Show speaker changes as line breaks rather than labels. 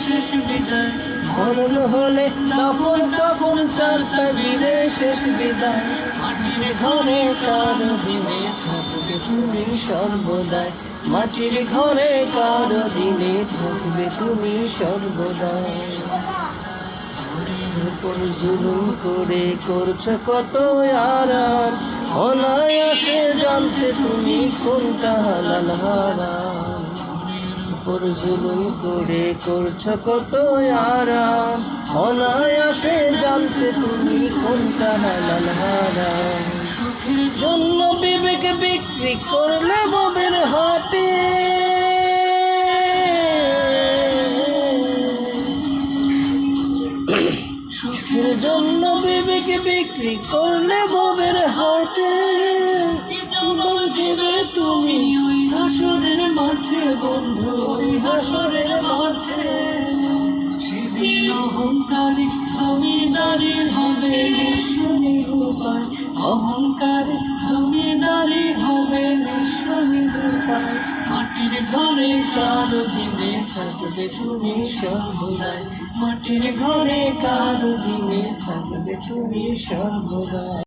শেষ বিদায়, মরণ হলে দাফন কাফন চার তাকবীরে শেষ বিদায়। মাটির ঘরে কার অধীনে থাকবে তুমি সর্বদাই, মাটির ঘরে কার অধীনে থাকবে তুমি সর্বদাই। উপর জুলুম করে করছো কত আরাম, অনায়াসে জানতে তুমি কোনটা হালাল হারাম। উপর জুলুম করে করছো কত আরাম, অনায়াসে জানতে তুমি কোনটা হালাল হারাম। সুখের জন্য বিবেক বিক্রি করলে ববের হাটে, সুখের জন্য বিবেক বিক্রি করলে ববের হাটে। বলবে তুমি ওই হাসরের মাঠে বন্ধু, ওই হাসরের মাঠে। সেদিন অহংকারী জমিদারি হবে নিঃস্ব নিরুপায়, অহংকারী জমিদারি হবে নিঃস্ব নিরুপায়। মাটির ঘরে কার অধীনে থাকবে তুমি সর্বদাই, মাটির ঘরে কার অধীনে থাকবে তুমি সর্বদাই।